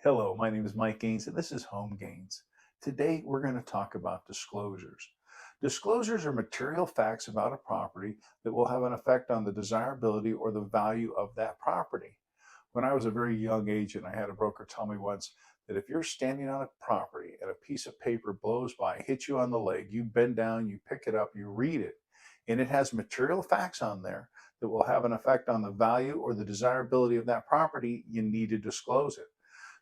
Hello, my name is Mike Gaines, and this is Home Gains. Today, we're going to talk about disclosures. Disclosures are material facts about a property that will have an effect on the desirability or the value of that property. When I was a very young agent, I had a broker tell me once that if you're standing on a property and a piece of paper blows by, hits you on the leg, you bend down, you pick it up, you read it, and it has material facts on there that will have an effect on the value or the desirability of that property, you need to disclose it.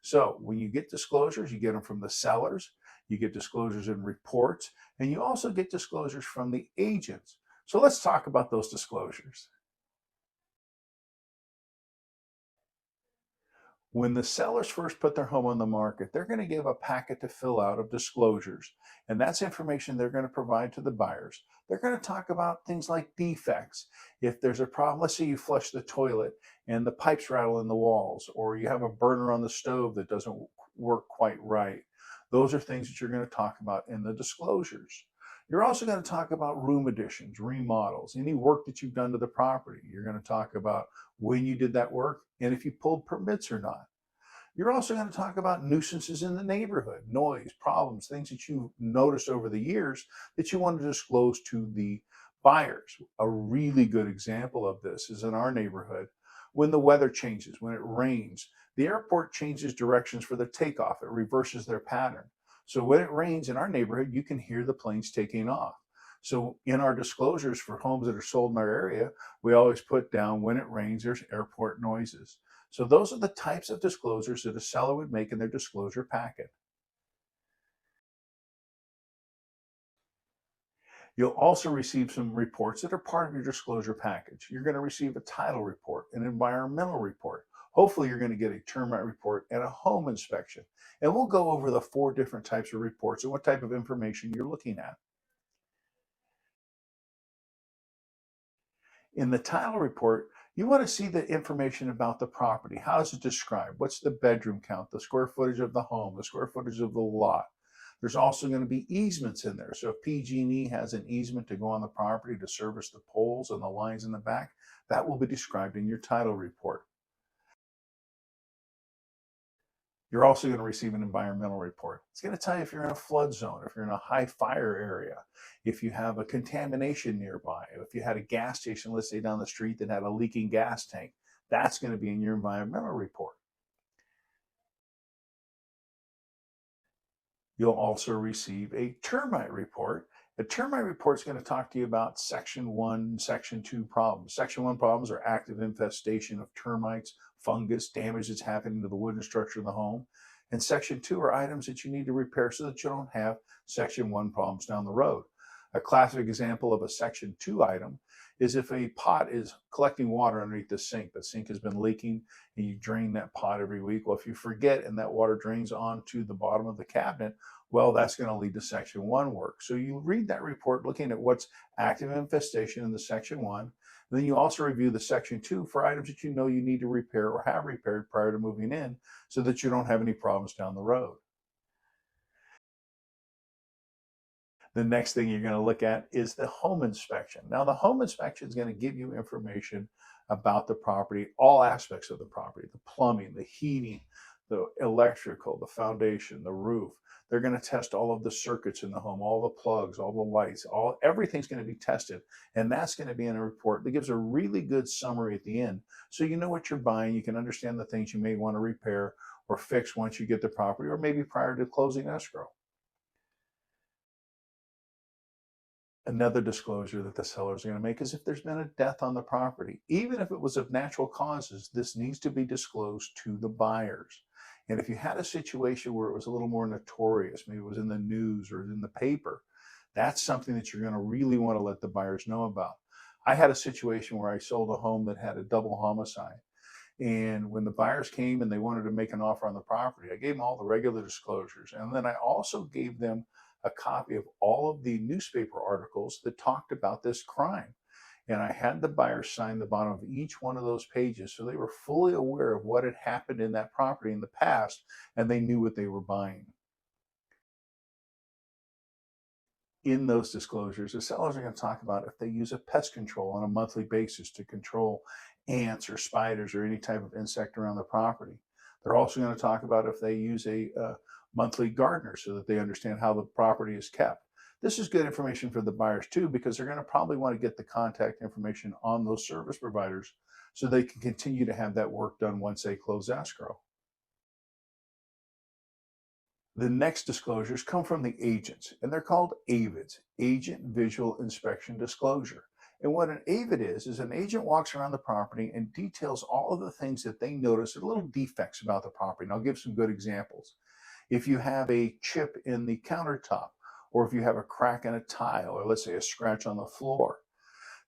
So when you get disclosures, you get them from the sellers, you get disclosures in reports, and you also get disclosures from the agents. So let's talk about those disclosures. When the sellers first put their home on the market, they're going to give a packet to fill out of disclosures, and that's information they're going to provide to the buyers. They're going to talk about things like defects. If there's a problem, let's say you flush the toilet and the pipes rattle in the walls, or you have a burner on the stove that doesn't work quite right. Those are things that you're going to talk about in the disclosures. You're also going to talk about room additions, remodels, any work that you've done to the property. You're going to talk about when you did that work and if you pulled permits or not. You're also going to talk about nuisances in the neighborhood, noise, problems, things that you've noticed over the years that you want to disclose to the buyers. A really good example of this is in our neighborhood when the weather changes, when it rains, the airport changes directions for the takeoff, it reverses their pattern. So when it rains in our neighborhood, you can hear the planes taking off. So in our disclosures for homes that are sold in our area, we always put down when it rains, there's airport noises. So those are the types of disclosures that a seller would make in their disclosure packet. You'll also receive some reports that are part of your disclosure package. You're going to receive a title report, an environmental report. Hopefully, you're going to get a termite report and a home inspection. And we'll go over the 4 different types of reports and what type of information you're looking at. In the title report, you want to see the information about the property. How is it described? What's the bedroom count, the square footage of the home, the square footage of the lot? There's also going to be easements in there. So if PG&E has an easement to go on the property to service the poles and the lines in the back, that will be described in your title report. You're also going to receive an environmental report. It's going to tell you if you're in a flood zone, if you're in a high fire area, if you have a contamination nearby, if you had a gas station, let's say down the street that had a leaking gas tank. That's going to be in your environmental report. You'll also receive a termite report. A termite report is going to talk to you about Section 1, Section 2 problems. Section 1 problems are active infestation of termites, fungus, damage that's happening to the wooden structure of the home. And Section 2 are items that you need to repair so that you don't have Section 1 problems down the road. A classic example of a Section 2 item is if a pot is collecting water underneath the sink has been leaking, and you drain that pot every week. Well, if you forget and that water drains onto the bottom of the cabinet, well, that's going to lead to Section 1 work. So you read that report looking at what's active infestation in the Section 1. Then you also review the Section 2 for items that you know you need to repair or have repaired prior to moving in so that you don't have any problems down the road. The next thing you're going to look at is the home inspection. Now, the home inspection is going to give you information about the property, all aspects of the property, the plumbing, the heating, the electrical, the foundation, the roof. They're going to test all of the circuits in the home, all the plugs, all the lights, everything's going to be tested. And that's going to be in a report that gives a really good summary at the end. So you know what you're buying, you can understand the things you may want to repair or fix once you get the property, or maybe prior to closing escrow. Another disclosure that the sellers are going to make is if there's been a death on the property, even if it was of natural causes, this needs to be disclosed to the buyers. And if you had a situation where it was a little more notorious, maybe it was in the news or in the paper, that's something that you're going to really want to let the buyers know about. I had a situation where I sold a home that had a double homicide. And when the buyers came and they wanted to make an offer on the property, I gave them all the regular disclosures. And then I also gave them a copy of all of the newspaper articles that talked about this crime. And I had the buyers sign the bottom of each one of those pages so they were fully aware of what had happened in that property in the past and they knew what they were buying. In those disclosures, the sellers are going to talk about if they use a pest control on a monthly basis to control ants or spiders or any type of insect around the property. They're also going to talk about if they use a monthly gardener so that they understand how the property is kept. This is good information for the buyers too, because they're going to probably want to get the contact information on those service providers so they can continue to have that work done once they close escrow. The next disclosures come from the agents, and they're called AVIDs, Agent Visual Inspection Disclosure. And what an AVID is an agent walks around the property and details all of the things that they notice are little defects about the property. And I'll give some good examples. If you have a chip in the countertop, or if you have a crack in a tile, or let's say a scratch on the floor,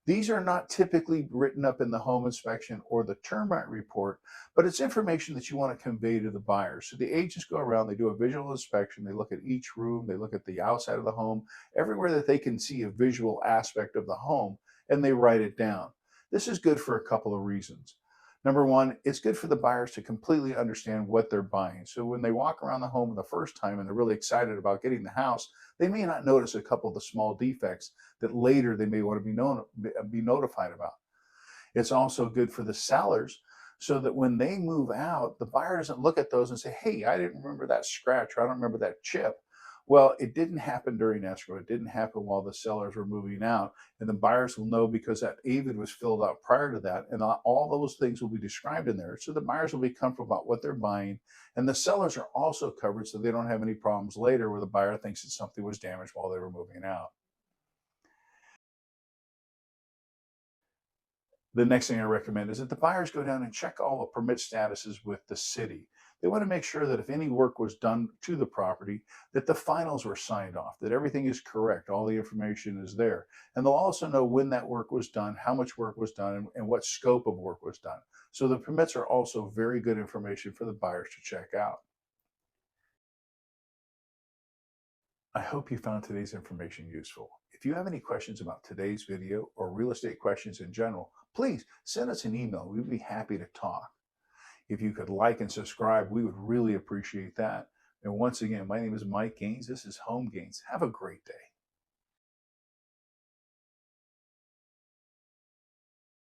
these are not typically written up in the home inspection or the termite report, but it's information that you want to convey to the buyers. So the agents go around, they do a visual inspection, they look at each room, they look at the outside of the home, everywhere that they can see a visual aspect of the home, and they write it down. This is good for a couple of reasons. Number one, it's good for the buyers to completely understand what they're buying. So when they walk around the home the first time and they're really excited about getting the house, they may not notice a couple of the small defects that later they may want to be notified about. It's also good for the sellers so that when they move out, the buyer doesn't look at those and say, hey, I didn't remember that scratch, or I don't remember that chip. Well, it didn't happen during escrow. It didn't happen while the sellers were moving out. And the buyers will know because that AVID was filled out prior to that. And all those things will be described in there. So the buyers will be comfortable about what they're buying. And the sellers are also covered so they don't have any problems later where the buyer thinks that something was damaged while they were moving out. The next thing I recommend is that the buyers go down and check all the permit statuses with the city. They want to make sure that if any work was done to the property, that the finals were signed off, that everything is correct, all the information is there. And they'll also know when that work was done, how much work was done, and what scope of work was done. So the permits are also very good information for the buyers to check out. I hope you found today's information useful. If you have any questions about today's video or real estate questions in general, please send us an email. We'd be happy to talk. If you could like and subscribe, we would really appreciate that. And once again, my name is Mike Gaines. This is Home Gains. Have a great day.